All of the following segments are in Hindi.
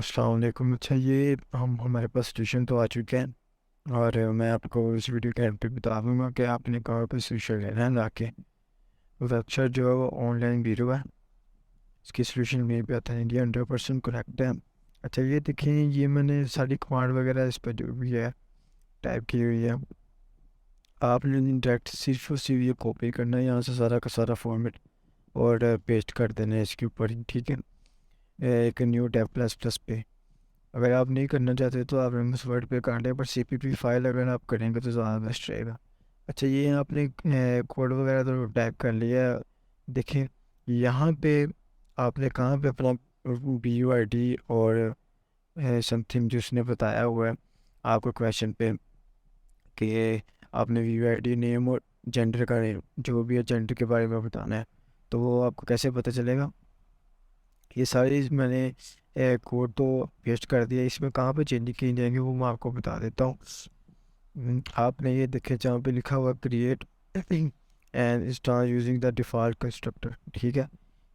अस्सलाम वालेकुम। अच्छा, ये हमारे पास सोल्यूशन तो आ चुके हैं और मैं आपको इस वीडियो के एंड पे बता दूंगा कि आपने कहाँ पर सोल्यूशन लेना है जाके। वेबसाइट जो है वो ऑनलाइन वीडियो है, इसकी सोल्यूशन मेरे पे आता है, ये 100% करेक्ट है। अच्छा, ये देखिए, ये मैंने सारी कमांड वगैरह इस पर जो भी है टाइप की हुई है। आपने डायरेक्ट सिर्फ और सिर्फ ये कॉपी करना है यहाँ से सारा का सारा फॉर्मेट और पेस्ट कर देना है इसके ऊपर ही, ठीक है। एक न्यू टैब प्लस प्लस पे अगर आप नहीं करना चाहते तो आप एम एस वर्ड पे कर लें, पर सीपीपी फाइल अगर आप करेंगे तो ज़्यादा बेस्ट रहेगा। अच्छा, ये आपने कोड वगैरह तो टाइप कर लिया है। देखें, यहाँ पे आपने कहाँ पे अपना बी यू आई डी और समथिंग जो उसने बताया हुआ है आपको क्वेश्चन पे कि आपने V U I D name और जेंडर का जो भी है जेंडर के बारे में बताना है, तो वो आपको कैसे पता चलेगा। ये सारी मैंने कोड तो पेस्ट कर दिया, इसमें कहाँ पे चेंज किए जाएंगे वो मैं आपको बता देता हूँ। आपने ये देखे जहाँ पे लिखा हुआ create and start using the default constructor, ठीक है।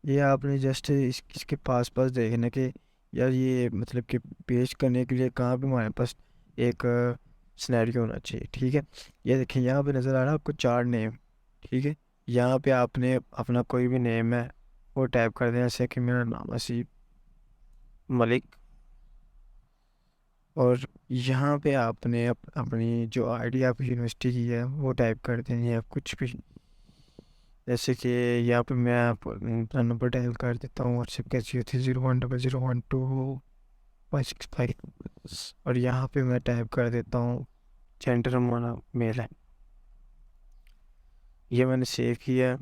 ये आपने जस्ट इसके पास पास देखना कि यार ये मतलब कि पेस्ट करने के लिए कहाँ पे हमारे पास एक सिनेरियो होना चाहिए, ठीक है। ये देखें, यहाँ पे नज़र आ रहा है आपको चार नेम, ठीक है। यहाँ पे आपने अपना कोई भी नेम है वो टाइप कर दें, जैसे कि मेरा नाम असीफ मलिक। और यहाँ पे आपने अपनी जो आईडी आप यूनिवर्सिटी की है वो टाइप कर देनी है कुछ भी, जैसे कि यहाँ पे मैं अपना नंबर डायल कर देता हूँ, व्हाट्सएप का 030100121565। और यहाँ पे मैं टाइप कर देता हूँ जेंडर हमारा मेल है। ये मैंने सेव किया है।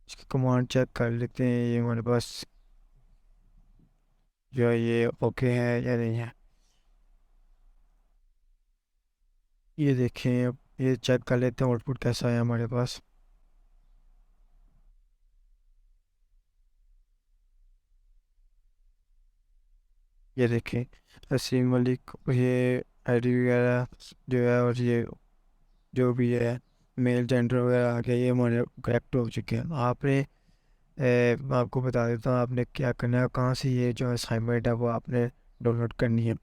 इसकी कमांड चेक कर लेते हैं ये हमारे पास जो है ये ओके है या नहीं है। ये देखें, अब ये चेक कर लेते हैं आउटपुट कैसा है हमारे पास। ये देखें, असीम मलिक, ये आईडी वगैरह जो है और ये जो भी है मेल जेंडर वगैरह आ गया, ये हमारे करेक्ट हो चुके हैं। आपने मैं आपको बता देता हूँ आपने क्या करना है, कहाँ से ये जो असाइनमेंट है वो आपने डाउनलोड करनी है।